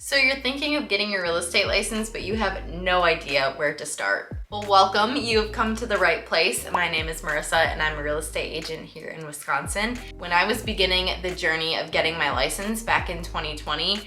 So you're thinking of getting your real estate license, but you have no idea where to start. Well, welcome. You've come to the right place. My name is Marissa and I'm a real estate agent here in Wisconsin. When I was beginning the journey of getting my license back in 2020,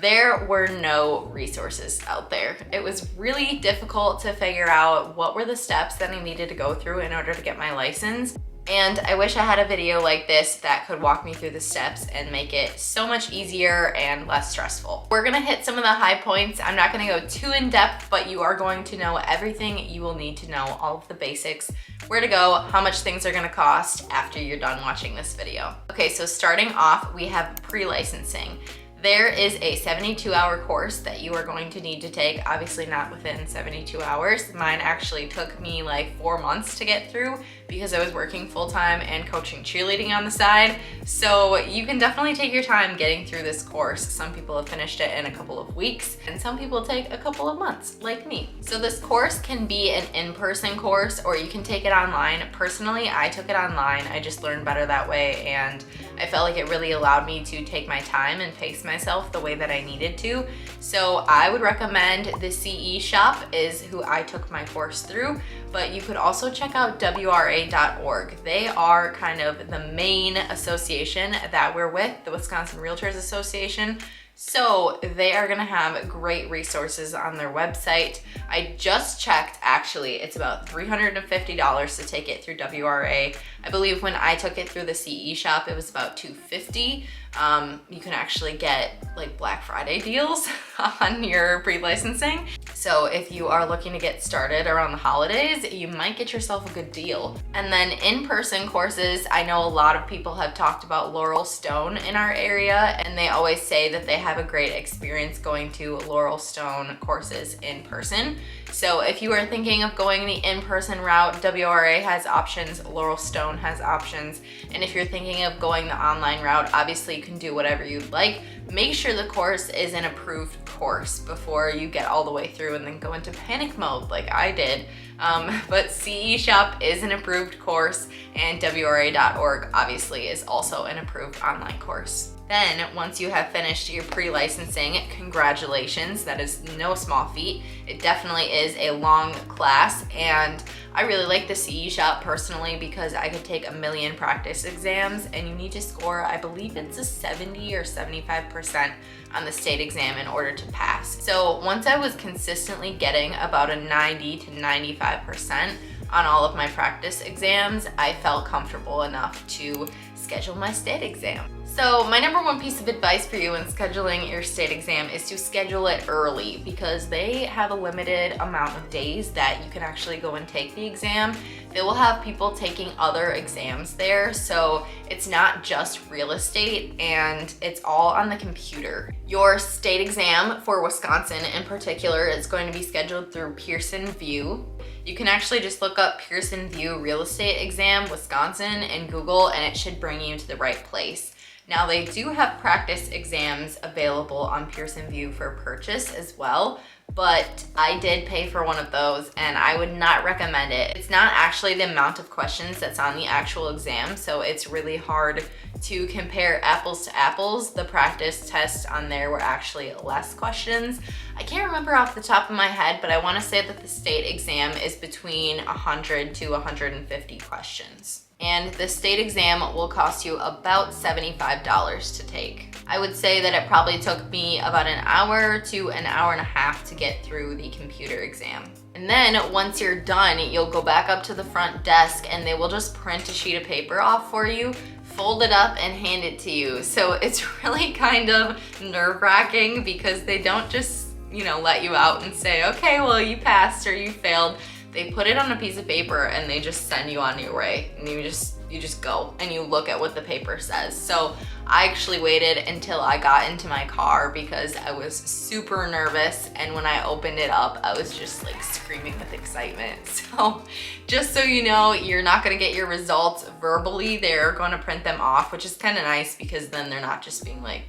there were no resources out there. It was really difficult to figure out what were the steps that I needed to go through in order to get my license. And I wish I had a video like this that could walk me through the steps and make it so much easier and less stressful. We're gonna hit some of the high points. I'm not gonna go too in depth, but you are going to know everything you will need to know, all of the basics, where to go, how much things are gonna cost after you're done watching this video. Okay, so starting off, we have pre-licensing. There is a 72-hour course that you are going to need to take, obviously not within 72 hours. Mine actually took me like 4 months to get through because I was working full-time and coaching cheerleading on the side. So you can definitely take your time getting through this course. Some people have finished it in a couple of weeks and some people take a couple of months, like me. So this course can be an in-person course or you can take it online. Personally, I took it online. I just learned better that way and I felt like it really allowed me to take my time and pace myself the way that I needed to. So I would recommend the CE Shop is who I took my course through, but you could also check out WRA.org. They are kind of the main association that we're with, the Wisconsin Realtors Association. So they are gonna have great resources on their website. I just checked, actually, it's about $350 to take it through WRA. I believe when I took it through the CE Shop, it was about $250. You can actually get like Black Friday deals on your pre-licensing. So if you are looking to get started around the holidays, you might get yourself a good deal. And then in-person courses, I know a lot of people have talked about Laurel Stone in our area, and they always say that they have a great experience going to Laurel Stone courses in person. So if you are thinking of going the in-person route, WRA has options, Laurel Stone has options. And if you're thinking of going the online route, obviously you can do whatever you'd like. Make sure the course is an approved course before you get all the way through and then go into panic mode like I did. But CE Shop is an approved course and WRA.org obviously is also an approved online course. Then once you have finished your pre-licensing, congratulations, that is no small feat. It definitely is a long class and I really like the CE Shop personally because I could take a million practice exams and you need to score, I believe it's a 70 or 75% on the state exam in order to pass. So once I was consistently getting about a 90 to 95% on all of my practice exams, I felt comfortable enough to schedule my state exam. So my number one piece of advice for you in scheduling your state exam is to schedule it early because they have a limited amount of days that you can actually go and take the exam. They will have people taking other exams there, so it's not just real estate and it's all on the computer. Your state exam for Wisconsin in particular is going to be scheduled through Pearson VUE. You can actually just look up Pearson VUE Real Estate Exam Wisconsin in Google and it should bring you to the right place. Now they do have practice exams available on Pearson VUE for purchase as well, but I did pay for one of those and I would not recommend it. It's not actually the amount of questions that's on the actual exam, so it's really hard to compare apples to apples. The practice tests on there were actually less questions. I can't remember off the top of my head, but I want to say that the state exam is between 100 to 150 questions. And the state exam will cost you about $75 to take. I would say that it probably took me about an hour to an hour and a half to get through the computer exam. And then once you're done, you'll go back up to the front desk and they will just print a sheet of paper off for you, fold it up and hand it to you. So it's really kind of nerve-wracking because they don't just, let you out and say, okay, well, you passed or you failed. They put it on a piece of paper and they just send you on your way and you just go and you look at what the paper says. So I actually waited until I got into my car because I was super nervous and when I opened it up, I was just like screaming with excitement. So just so you know, you're not gonna get your results verbally. They're gonna print them off, which is kind of nice because then they're not just being like,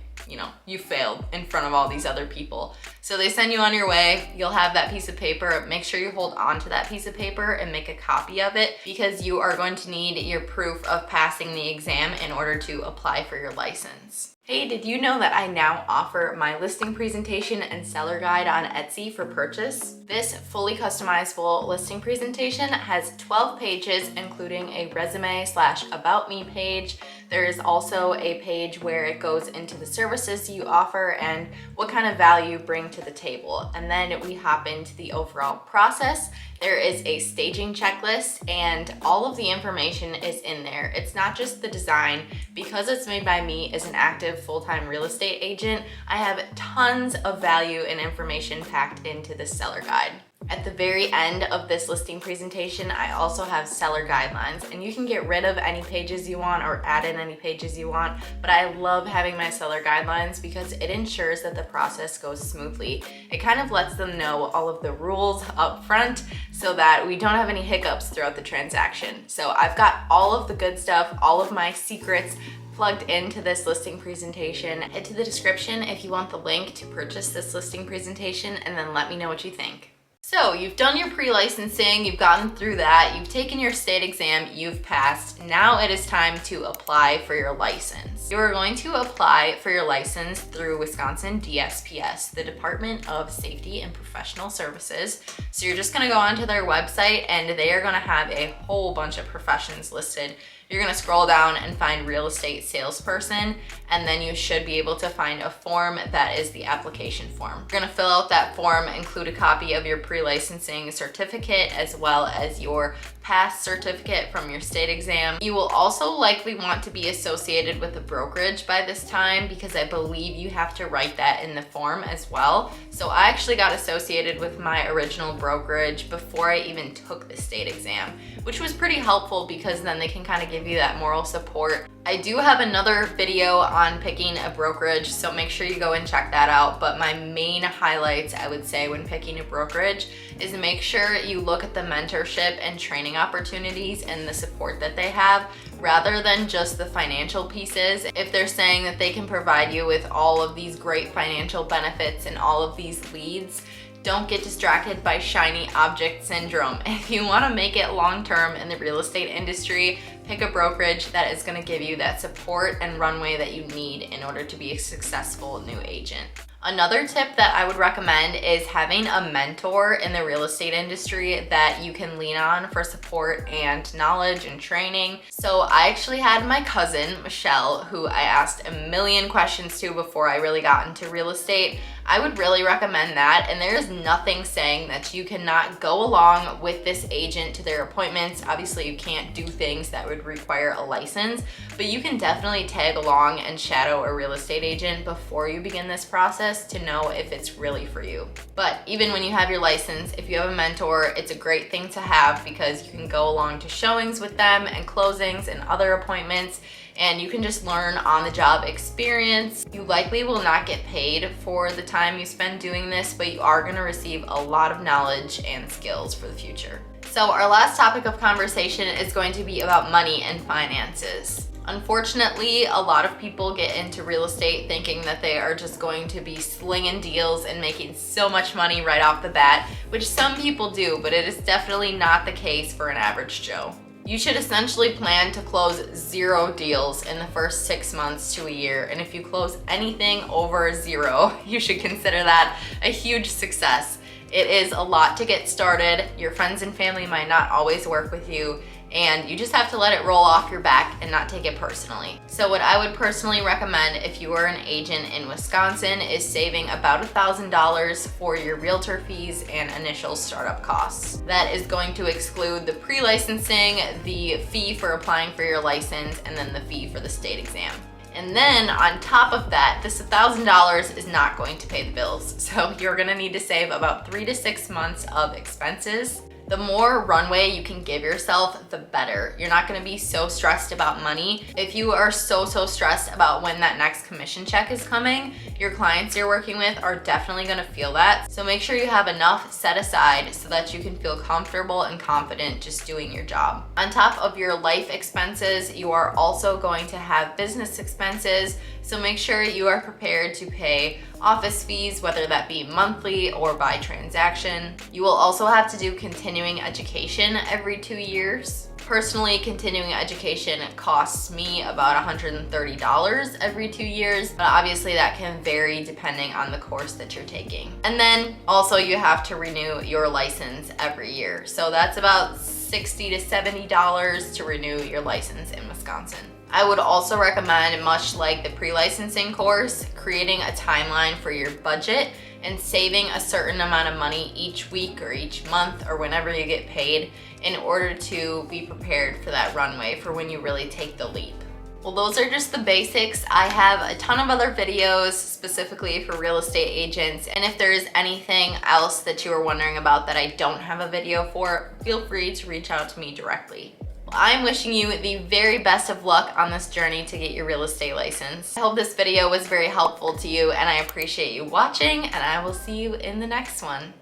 you failed in front of all these other people. So they send you on your way. You'll have that piece of paper. Make sure you hold on to that piece of paper and make a copy of it because you are going to need your proof of passing the exam in order to apply for your license. Hey, did you know that I now offer my listing presentation and seller guide on Etsy for purchase? This fully customizable listing presentation has 12 pages, including a resume/about me page. There is also a page where it goes into the services you offer and what kind of value you bring to the table. And then we hop into the overall process. There is a staging checklist and all of the information is in there. It's not just the design. Because it's made by me as an active full-time real estate agent, I have tons of value and information packed into the seller guide. At the very end of this listing presentation, I also have seller guidelines, and you can get rid of any pages you want or add in any pages you want, but I love having my seller guidelines because it ensures that the process goes smoothly. It kind of lets them know all of the rules up front so that we don't have any hiccups throughout the transaction. So I've got all of the good stuff, all of my secrets plugged into this listing presentation. Head to the description if you want the link to purchase this listing presentation, and then let me know what you think. So you've done your pre-licensing, you've gotten through that, you've taken your state exam, you've passed. Now it is time to apply for your license. You are going to apply for your license through Wisconsin DSPS, the Department of Safety and Professional Services. So you're just gonna go onto their website and they are gonna have a whole bunch of professions listed. You're gonna scroll down and find real estate salesperson, and then you should be able to find a form that is the application form. You're gonna fill out that form, include a copy of your pre-licensing certificate as well as your pass certificate from your state exam. You will also likely want to be associated with a brokerage by this time because I believe you have to write that in the form as well. So I actually got associated with my original brokerage before I even took the state exam, which was pretty helpful because then they can kind of give you that moral support. I do have another video on picking a brokerage, so make sure you go and check that out. But my main highlights, I would say, when picking a brokerage is make sure you look at the mentorship and training opportunities and the support that they have rather than just the financial pieces. If they're saying that they can provide you with all of these great financial benefits and all of these leads, don't get distracted by shiny object syndrome. If you want to make it long-term in the real estate industry, pick a brokerage that is going to give you that support and runway that you need in order to be a successful new agent. Another tip that I would recommend is having a mentor in the real estate industry that you can lean on for support and knowledge and training. So I actually had my cousin, Michelle, who I asked a million questions to before I really got into real estate. I would really recommend that, and there is nothing saying that you cannot go along with this agent to their appointments. Obviously, you can't do things that would require a license, but you can definitely tag along and shadow a real estate agent before you begin this process to know if it's really for you. But even when you have your license, if you have a mentor, it's a great thing to have because you can go along to showings with them and closings and other appointments, and you can just learn on-the-job experience. You likely will not get paid for the time you spend doing this, but you are going to receive a lot of knowledge and skills for the future. So our last topic of conversation is going to be about money and finances. Unfortunately, a lot of people get into real estate thinking that they are just going to be slinging deals and making so much money right off the bat, which some people do, but it is definitely not the case for an average Joe. You should essentially plan to close 0 deals in the first 6 months to a year, and if you close anything over 0, you should consider that a huge success. It is a lot to get started. Your friends and family might not always work with you, and you just have to let it roll off your back and not take it personally. So what I would personally recommend if you are an agent in Wisconsin is saving about $1,000 for your realtor fees and initial startup costs. That is going to exclude the pre-licensing, the fee for applying for your license, and then the fee for the state exam. And then on top of that, this $1,000 is not going to pay the bills. So you're gonna need to save about 3 to 6 months of expenses. The more runway you can give yourself, the better. You're not gonna be so stressed about money. If you are so stressed about when that next commission check is coming, your clients you're working with are definitely gonna feel that. So make sure you have enough set aside so that you can feel comfortable and confident just doing your job. On top of your life expenses, you are also going to have business expenses. So make sure you are prepared to pay office fees, whether that be monthly or by transaction. You will also have to do continuing education every 2 years. Personally, continuing education costs me about $130 every 2 years, but obviously that can vary depending on the course that you're taking. And then also you have to renew your license every year. So that's about $60 to $70 to renew your license in Wisconsin. I would also recommend, much like the pre-licensing course, creating a timeline for your budget and saving a certain amount of money each week or each month or whenever you get paid in order to be prepared for that runway for when you really take the leap. Well, those are just the basics. I have a ton of other videos specifically for real estate agents, and if there is anything else that you are wondering about that I don't have a video for, feel free to reach out to me directly. I'm wishing you the very best of luck on this journey to get your real estate license. I hope this video was very helpful to you, and I appreciate you watching, and I will see you in the next one.